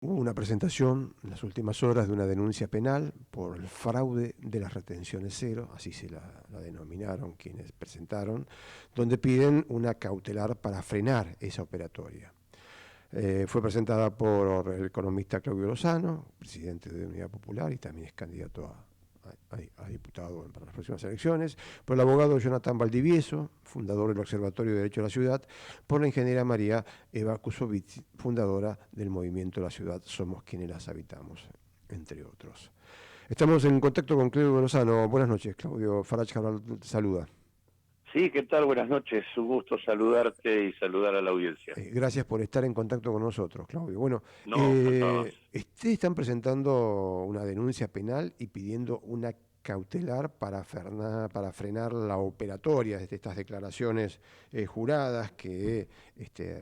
Hubo una presentación en las últimas horas de una denuncia penal por el fraude de las retenciones cero, así se la denominaron quienes presentaron, donde piden una cautelar para frenar esa operatoria. Fue presentada por el economista Claudio Lozano, presidente de Unidad Popular y también es candidato a diputado para las próximas elecciones, por el abogado Jonathan Valdivieso, fundador del Observatorio de Derecho de la Ciudad, por la ingeniera María Eva Kusovitz, fundadora del movimiento La Ciudad Somos Quienes Las Habitamos, entre otros. Estamos en contacto con Claudio Lozano. Buenas noches, Claudio. Farage Cabral te saluda. Sí, ¿qué tal? Buenas noches. Un gusto saludarte y saludar a la audiencia. Gracias por estar en contacto con nosotros, Claudio. Bueno, No, faltaba más. ustedes están presentando una denuncia penal y pidiendo una cautelar para frenar la operatoria de estas declaraciones juradas que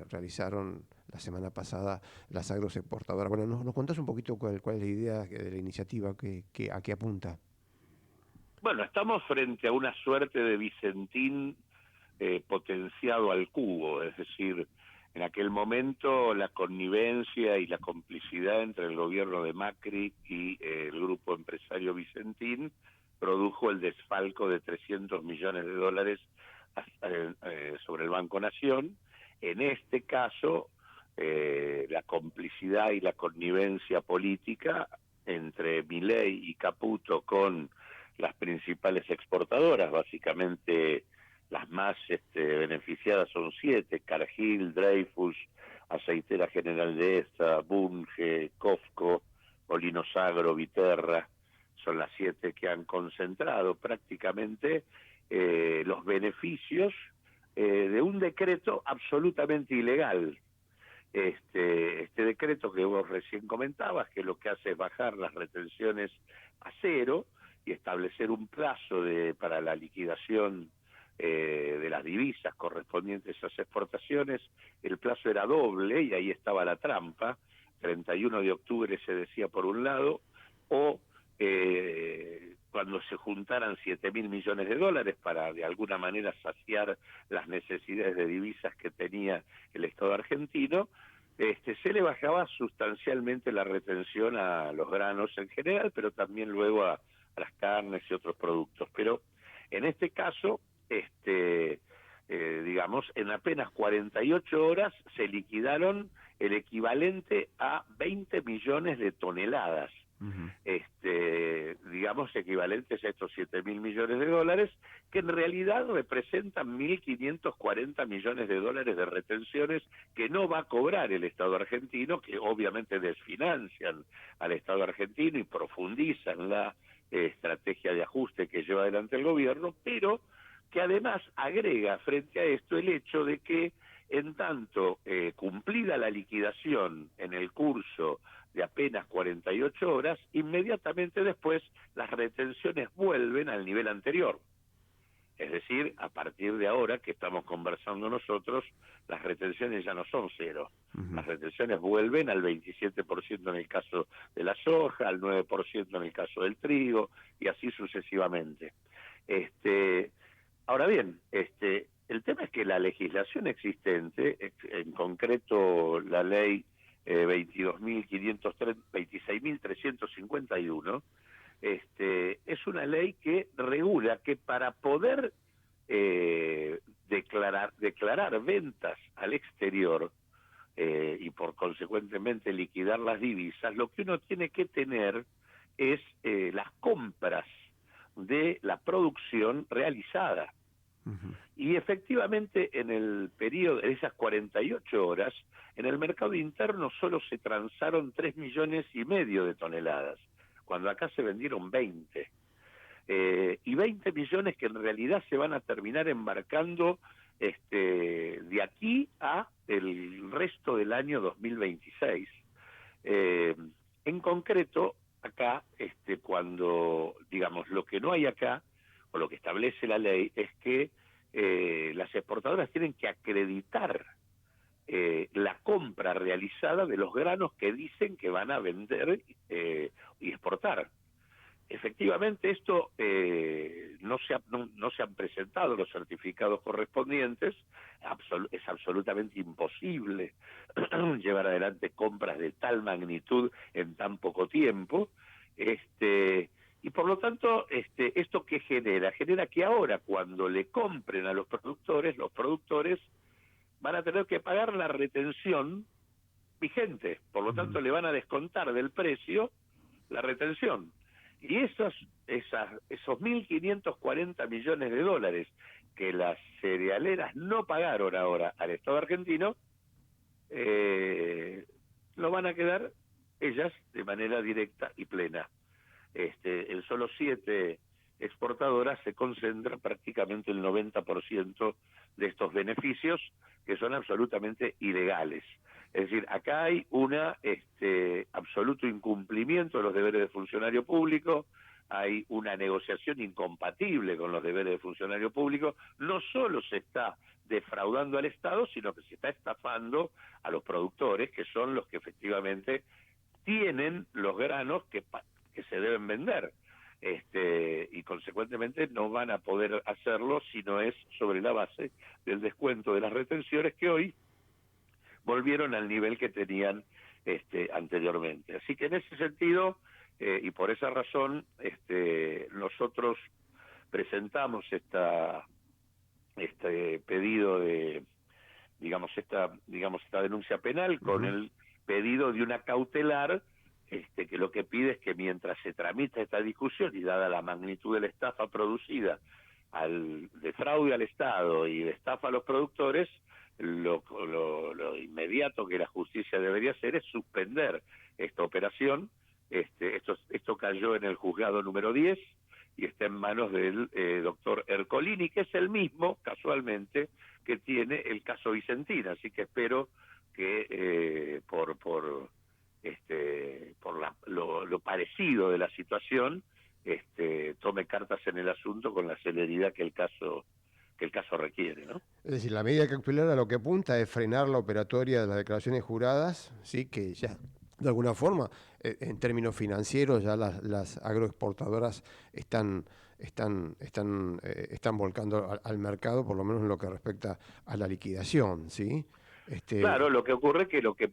realizaron la semana pasada las agroexportadoras. Bueno, ¿nos contás un poquito cuál es la idea de la iniciativa, a qué apunta? Bueno, estamos frente a una suerte de Vicentín potenciado al cubo, es decir, en aquel momento la connivencia y la complicidad entre el gobierno de Macri y el grupo empresario Vicentín produjo el desfalco de 300 millones de dólares sobre el Banco Nación. En este caso, la complicidad y la connivencia política entre Milei y Caputo con las principales exportadoras, básicamente las más beneficiadas son 7: Cargill, Dreyfus, Aceitera General de Esta, Bunge, Cofco, Molinos Agro, Viterra. Son las 7 que han concentrado prácticamente los beneficios de un decreto absolutamente ilegal. Este decreto que vos recién comentabas, que lo que hace es bajar las retenciones a cero y establecer un plazo para la liquidación de las divisas correspondientes a esas exportaciones. El plazo era doble y ahí estaba la trampa. 31 de octubre se decía por un lado, o cuando se juntaran 7.000 millones de dólares para de alguna manera saciar las necesidades de divisas que tenía el Estado argentino, se le bajaba sustancialmente la retención a los granos en general, pero también luego a las carnes y otros productos. Pero en este caso, digamos, en apenas 48 horas se liquidaron el equivalente a 20 millones de toneladas. Uh-huh. Digamos, equivalentes a estos 7.000 millones de dólares, que en realidad representan 1.540 millones de dólares de retenciones que no va a cobrar el Estado argentino, que obviamente desfinancian al Estado argentino y profundizan la estrategia de ajuste que lleva adelante el gobierno, pero que además agrega frente a esto el hecho de que en tanto cumplida la liquidación en el curso de apenas 48 horas, inmediatamente después las retenciones vuelven al nivel anterior. Es decir, a partir de ahora que estamos conversando nosotros, las retenciones ya no son cero. Uh-huh. Las retenciones vuelven al 27% en el caso de la soja, al 9% en el caso del trigo, y así sucesivamente. Ahora bien, el tema es que la legislación existente, en concreto la ley 26.351, es una ley que regula que para poder declarar ventas al exterior y por consecuentemente liquidar las divisas, lo que uno tiene que tener es las compras de la producción realizada. Uh-huh. Y efectivamente en el periodo de esas 48 horas, en el mercado interno solo se transaron 3,5 millones de toneladas, cuando acá se vendieron 20. Y 20 millones que en realidad se van a terminar embarcando de aquí a el resto del año 2026. En concreto, acá, cuando, digamos, lo que no hay acá, o lo que establece la ley, es que las exportadoras tienen que acreditar la compra realizada de los granos que dicen que van a vender y exportar. efectivamente esto no se han presentado los certificados correspondientes, es absolutamente imposible llevar adelante compras de tal magnitud en tan poco tiempo, y por lo tanto, ¿esto qué genera? Genera que ahora cuando le compren a los productores van a tener que pagar la retención vigente, por lo tanto le van a descontar del precio la retención. Y esos 1.540 millones de dólares que las cerealeras no pagaron ahora al Estado argentino, lo van a quedar ellas de manera directa y plena. En solo 7 exportadoras se concentra prácticamente el 90% de estos beneficios, que son absolutamente ilegales. Es decir, acá hay absoluto incumplimiento de los deberes de funcionario público, hay una negociación incompatible con los deberes de funcionario público, no solo se está defraudando al Estado, sino que se está estafando a los productores, que son los que efectivamente tienen los granos que se deben vender, y consecuentemente no van a poder hacerlo si no es sobre la base del descuento de las retenciones, que hoy volvieron al nivel que tenían anteriormente. Así que en ese sentido, y por esa razón, nosotros presentamos este pedido de, esta denuncia penal con el pedido de una cautelar, que lo que pide es que mientras se tramita esta discusión y dada la magnitud de la estafa producida de fraude al Estado y de estafa a los productores, lo inmediato que la justicia debería hacer es suspender esta operación. Esto cayó en el juzgado número 10 y está en manos del doctor Ercolini, que es el mismo, casualmente, que tiene el caso Vicentina. Así que espero que por lo parecido de la situación, tome cartas en el asunto con la celeridad que el caso requiere, ¿no? Es decir, la medida cautelar a lo que apunta es frenar la operatoria de las declaraciones juradas, sí, que ya de alguna forma, en términos financieros, ya las agroexportadoras están volcando al mercado, por lo menos en lo que respecta a la liquidación, ¿sí? Claro, lo que ocurre es que lo que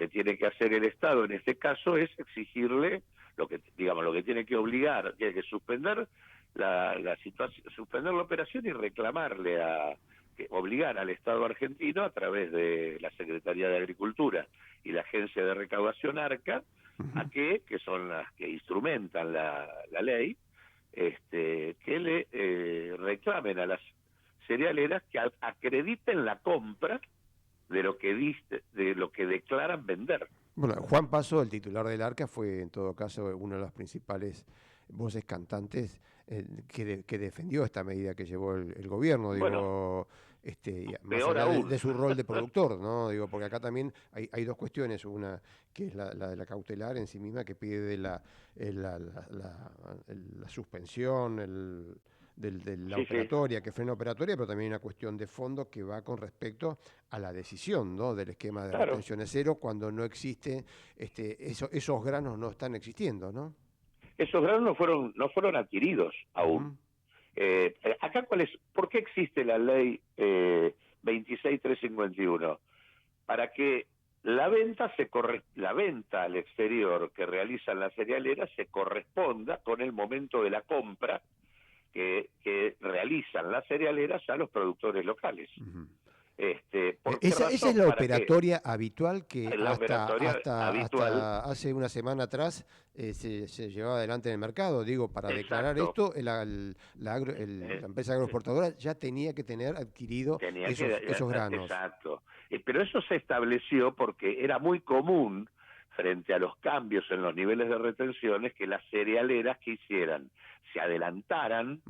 tiene que hacer el Estado en este caso es exigirle lo que tiene que obligar, tiene que suspender la situación, suspender la operación y reclamarle obligar al Estado argentino a través de la Secretaría de Agricultura y la Agencia de Recaudación ARCA, a que son las que instrumentan la ley, que le reclamen a las cerealeras que acrediten la compra de lo que declaran vender. Bueno, Juan Paso, el titular del ARCA, fue en todo caso una de las principales voces cantantes que defendió esta medida que llevó el gobierno, Bueno, más allá de su rol de productor, ¿no? Porque acá también hay dos cuestiones, una que es la de la cautelar en sí misma, que pide la suspensión, de la operatoria, que frena operatoria, pero también hay una cuestión de fondo que va con respecto a la decisión, ¿no?, del esquema de retenciones cero, cuando no existe, esos granos no están existiendo, ¿no? Esos granos no fueron adquiridos aún. Acá, ¿por qué existe la ley 26351? Para que la venta al exterior que realizan las cerealeras se corresponda con el momento de la compra que realizan las cerealeras a los productores locales. Esa es la operatoria habitual que habitual. hasta hace una semana atrás se llevaba adelante en el mercado. Para declarar esto, la empresa agroexportadora ya tenía que tener adquirido esos granos. Exacto. Pero eso se estableció porque era muy común, frente a los cambios en los niveles de retenciones, que las cerealeras se adelantaran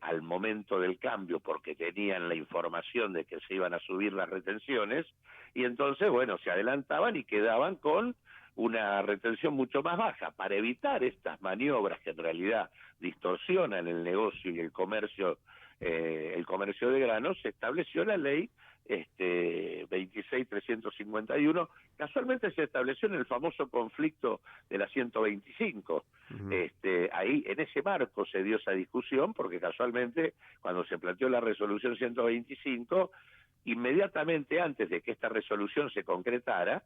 al momento del cambio, porque tenían la información de que se iban a subir las retenciones, y entonces, se adelantaban y quedaban con una retención mucho más baja. Para evitar estas maniobras que en realidad distorsionan el negocio y el comercio de granos, se estableció la ley 26.351, casualmente se estableció en el famoso conflicto de la 125. Ahí, en ese marco se dio esa discusión, porque casualmente cuando se planteó la resolución 125, inmediatamente antes de que esta resolución se concretara,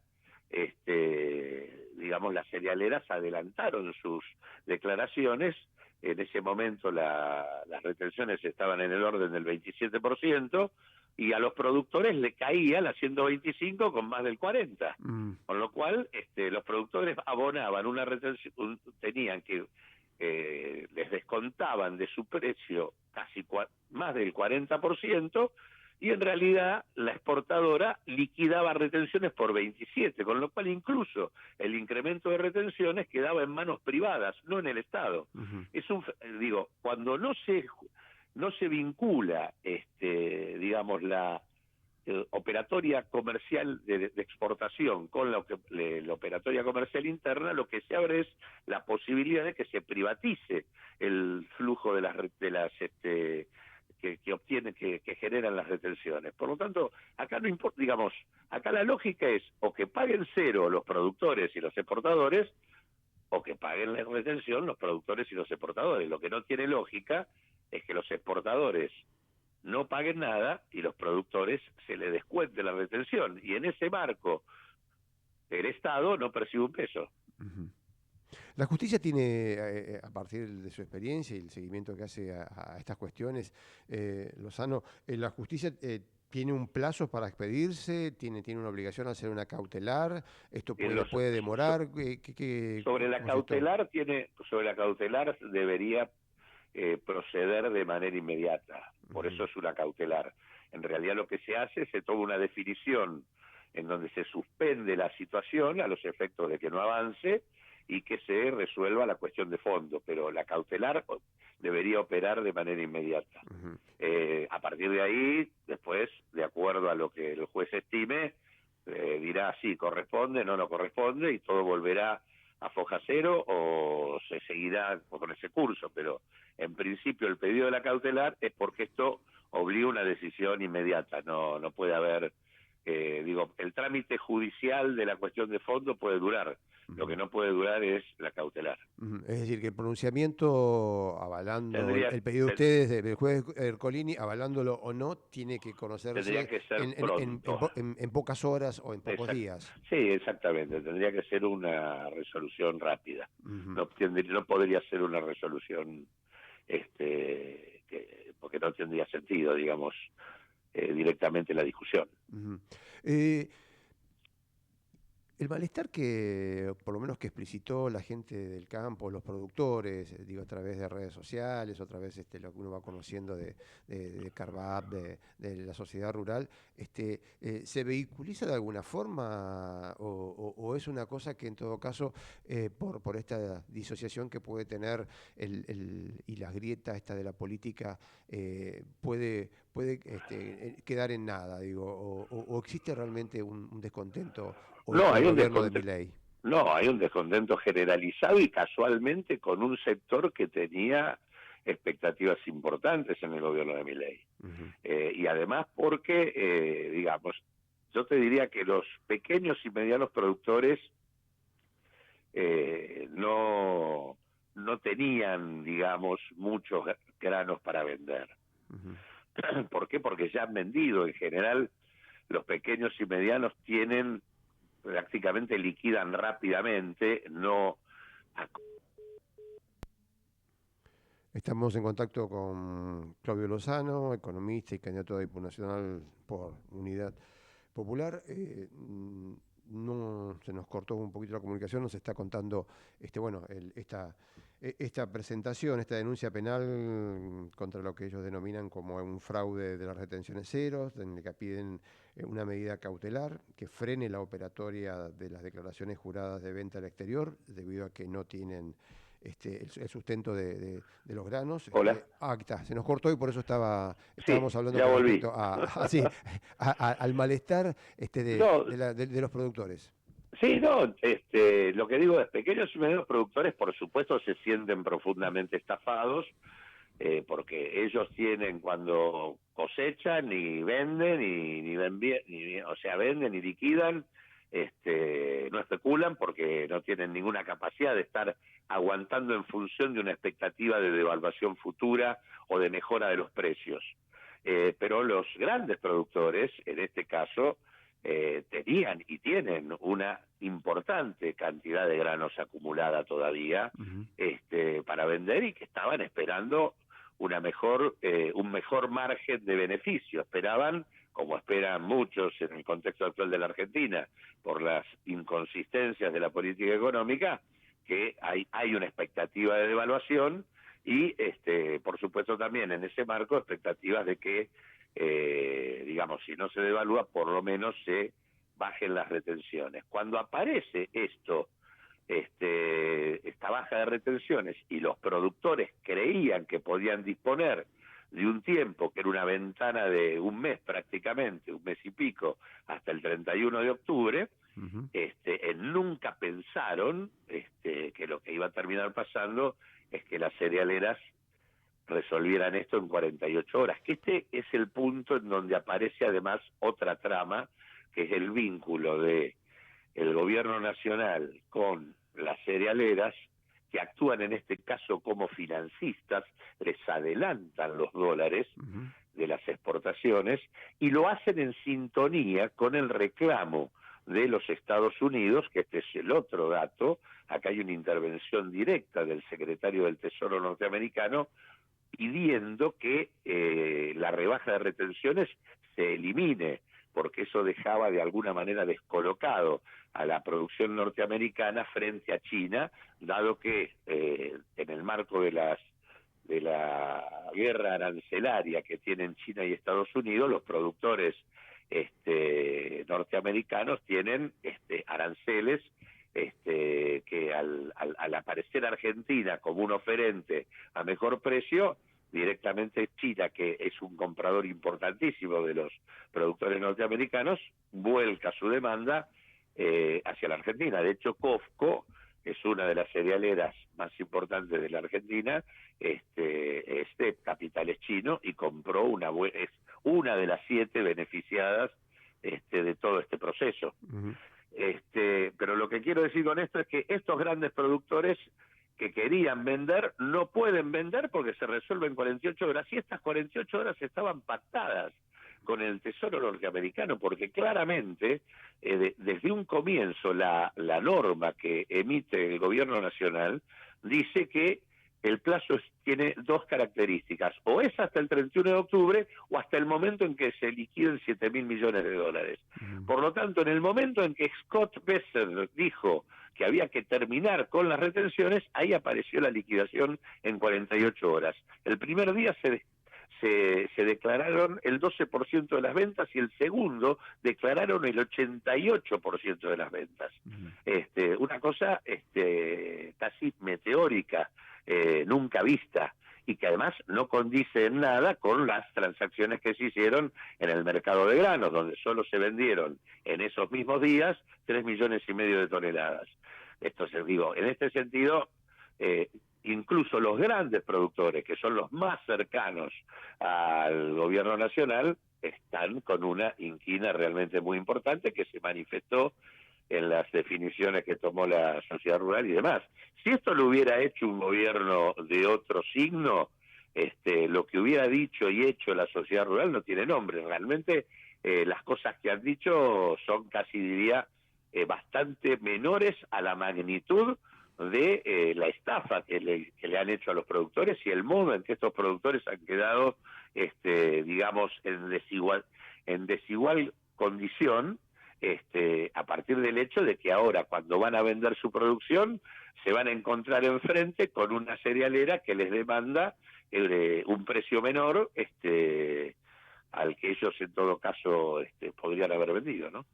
digamos, las cerealeras adelantaron sus declaraciones. En ese momento las retenciones estaban en el orden del 27%, y a los productores le caía la 125 con más del 40%. Con lo cual, los productores abonaban una retención, tenían que, les descontaban de su precio casi más del 40%, y en realidad la exportadora liquidaba retenciones por 27, con lo cual incluso el incremento de retenciones quedaba en manos privadas, no en el Estado. Es cuando no se vincula, digamos, la operatoria comercial de exportación con la operatoria comercial interna, lo que se abre es la posibilidad de que se privatice el flujo de las que obtienen, que generan las retenciones. Por lo tanto, acá no importa, digamos, acá la lógica es o que paguen cero los productores y los exportadores, o que paguen la retención los productores y los exportadores. Lo que no tiene lógica es que los exportadores no paguen nada y los productores se les descuente la retención. Y en ese marco, el Estado no percibe un peso. La justicia tiene, a partir de su experiencia y el seguimiento que hace a estas cuestiones, Lozano, la justicia tiene un plazo para expedirse, tiene una obligación a hacer una cautelar, esto puede demorar. Sobre la cautelar debería proceder de manera inmediata, por eso es una cautelar. En realidad lo que se hace, se toma una definición en donde se suspende la situación a los efectos de que no avance y que se resuelva la cuestión de fondo, pero la cautelar debería operar de manera inmediata. A partir de ahí, después, de acuerdo a lo que el juez estime, dirá si corresponde, no corresponde, y todo volverá a foja cero o se seguirá con ese curso, pero en principio el pedido de la cautelar es porque esto obliga una decisión inmediata, no puede haber, el trámite judicial de la cuestión de fondo puede durar, lo que no puede durar es la cautelar. Es decir, que el pronunciamiento avalando el pedido de ustedes, del juez Ercolini, avalándolo o no, tiene que conocerse que ser en pocas horas o en pocos días. Sí, exactamente, tendría que ser una resolución rápida. No podría ser una resolución porque no tendría sentido, digamos, directamente la discusión. El malestar que, por lo menos que explicitó la gente del campo, los productores, a través de redes sociales, otra vez lo que uno va conociendo de Carvap, de la sociedad rural, ¿se vehiculiza de alguna forma o es una cosa que en todo caso, por esta disociación que puede tener y las grietas de la política, puede quedar en nada, o existe realmente un descontento? No, hay un descontento generalizado y casualmente con un sector que tenía expectativas importantes en el gobierno de Milei. Y además porque, digamos, yo te diría que los pequeños y medianos productores no tenían, digamos, muchos granos para vender. ¿Por qué? Porque ya han vendido. En general, los pequeños y medianos prácticamente liquidan rápidamente, Estamos en contacto con Claudio Lozano, economista y candidato a diputado nacional por Unidad Popular. No se nos cortó un poquito la comunicación, nos está contando esta presentación, esta denuncia penal contra lo que ellos denominan como un fraude de las retenciones ceros, en el que piden una medida cautelar que frene la operatoria de las declaraciones juradas de venta al exterior, debido a que no tienen el sustento de los granos. Hola. Está, se nos cortó y por eso estábamos hablando con respecto al malestar de los productores. Sí, lo que digo es, pequeños y medianos productores, por supuesto, se sienten profundamente estafados, porque ellos tienen cuando cosechan y venden y ven bien, o sea, venden y liquidan, no especulan porque no tienen ninguna capacidad de estar aguantando en función de una expectativa de devaluación futura o de mejora de los precios. Pero los grandes productores, en este caso, tenían y tienen una importante cantidad de granos acumulada todavía para vender y que estaban esperando un mejor margen de beneficio. Esperaban, como esperan muchos en el contexto actual de la Argentina, por las inconsistencias de la política económica, que hay una expectativa de devaluación y, por supuesto, también en ese marco expectativas de que, digamos, si no se devalúa, por lo menos se bajen las retenciones. Cuando aparece esta baja de retenciones y los productores creían que podían disponer de un tiempo, que era una ventana de un mes prácticamente, un mes y pico, hasta el 31 de octubre, nunca pensaron que lo que iba a terminar pasando es que las cerealeras resolvieran esto en 48 horas, que este es el punto en donde aparece además otra trama, que es el vínculo de el gobierno nacional con las cerealeras, que actúan en este caso como financistas, les adelantan los dólares de las exportaciones y lo hacen en sintonía con el reclamo de los Estados Unidos, que este es el otro dato. Acá hay una intervención directa del secretario del Tesoro norteamericano pidiendo que la rebaja de retenciones se elimine, porque eso dejaba de alguna manera descolocado a la producción norteamericana frente a China, dado que en el marco de la guerra arancelaria que tienen China y Estados Unidos, los productores norteamericanos tienen aranceles que al aparecer Argentina como un oferente a mejor precio, directamente China, que es un comprador importantísimo de los productores norteamericanos, vuelca su demanda hacia la Argentina. De hecho, COFCO, que es una de las cerealeras más importantes de la Argentina, es de capitales chinos y compró es una de las 7 beneficiadas de todo este proceso. Pero lo que quiero decir con esto es que estos grandes productores que querían vender no pueden vender porque se resuelve en 48 horas, y estas 48 horas estaban pactadas con el Tesoro norteamericano, porque claramente desde un comienzo la norma que emite el gobierno nacional dice que el plazo tiene 2 características: o es hasta el 31 de octubre o hasta el momento en que se liquiden 7.000 millones de dólares. Por lo tanto, en el momento en que Scott Bessent dijo que había que terminar con las retenciones, ahí apareció la liquidación en 48 horas. El primer día se declararon el 12% de las ventas y el segundo declararon el 88% de las ventas. Una cosa casi meteórica, nunca vista, y que además no condice en nada con las transacciones que se hicieron en el mercado de granos, donde solo se vendieron en esos mismos días 3,5 millones de toneladas. Entonces digo, en este sentido, incluso los grandes productores, que son los más cercanos al gobierno nacional, están con una inquina realmente muy importante que se manifestó en las definiciones que tomó la sociedad rural y demás. Si esto lo hubiera hecho un gobierno de otro signo, lo que hubiera dicho y hecho la sociedad rural no tiene nombre. Realmente las cosas que han dicho son casi, diría, bastante menores a la magnitud de la estafa que le han hecho a los productores y el modo en que estos productores han quedado, digamos, en desigual condición, a partir del hecho de que ahora, cuando van a vender su producción, se van a encontrar enfrente con una cerealera que les demanda un precio menor al que ellos en todo caso podrían haber vendido, ¿no?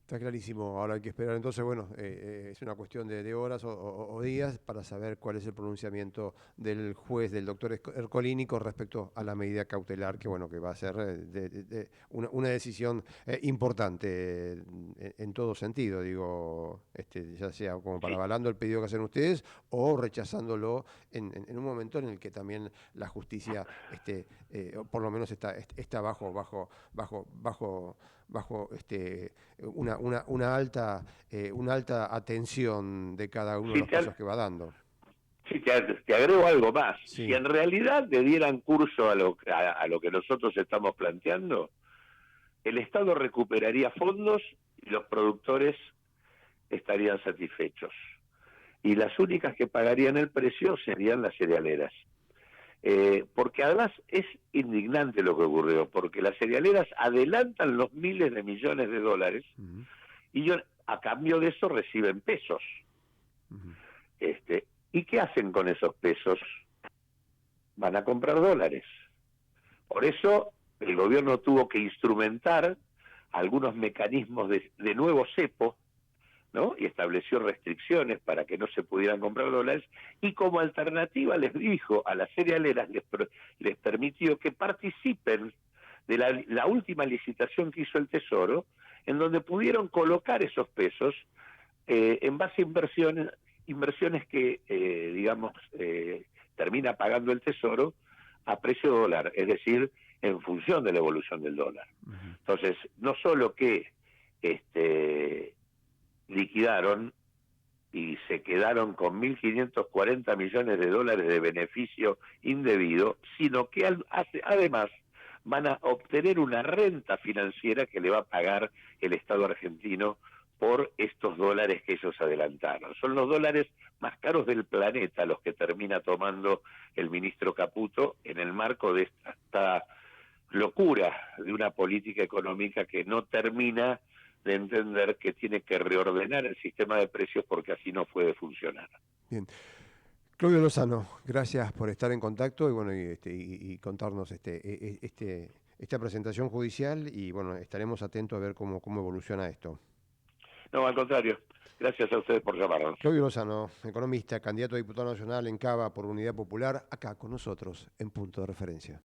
Está clarísimo. Ahora hay que esperar. Entonces, bueno, es una cuestión de horas o días para saber cuál es el pronunciamiento del juez, del doctor Ercolini, con respecto a la medida cautelar, que bueno, que va a ser una decisión importante en todo sentido, digo, ya sea como para Sí, avalando el pedido que hacen ustedes o rechazándolo en un momento en el que también la justicia, o por lo menos está bajo una alta atención de cada uno de sí, los pasos que va dando. sí, te agrego algo más. Si Sí. en realidad le dieran curso a lo que nosotros estamos planteando, el Estado recuperaría fondos y los productores estarían satisfechos. Y las únicas que pagarían el precio serían las cerealeras. Porque además es indignante lo que ocurrió, porque las cerealeras adelantan los miles de millones de dólares Ujú, y ellos a cambio de eso reciben pesos. ujú. ¿Y qué hacen con esos pesos? Van a comprar dólares. Por eso el gobierno tuvo que instrumentar algunos mecanismos de nuevo cepo, ¿no? Y estableció restricciones para que no se pudieran comprar dólares, y como alternativa les dijo a las cerealeras, les permitió que participen de la última licitación que hizo el Tesoro, en donde pudieron colocar esos pesos en base a inversiones que, digamos, termina pagando el Tesoro a precio dólar, es decir, en función de la evolución del dólar. Ujú. Entonces, no solo que liquidaron y se quedaron con 1.540 millones de dólares de beneficio indebido, sino que además van a obtener una renta financiera que le va a pagar el Estado argentino por estos dólares que ellos adelantaron. Son los dólares más caros del planeta los que termina tomando el ministro Caputo en el marco de esta locura de una política económica que no termina de entender que tiene que reordenar el sistema de precios porque así no puede funcionar. Bien. Claudio Lozano, gracias por estar en contacto y bueno y contarnos esta presentación judicial y bueno, estaremos atentos a ver cómo evoluciona esto. No, al contrario, gracias a ustedes por llamarnos. Claudio Lozano, economista, candidato a diputado nacional en Cava por Unidad Popular, acá con nosotros en Punto de Referencia.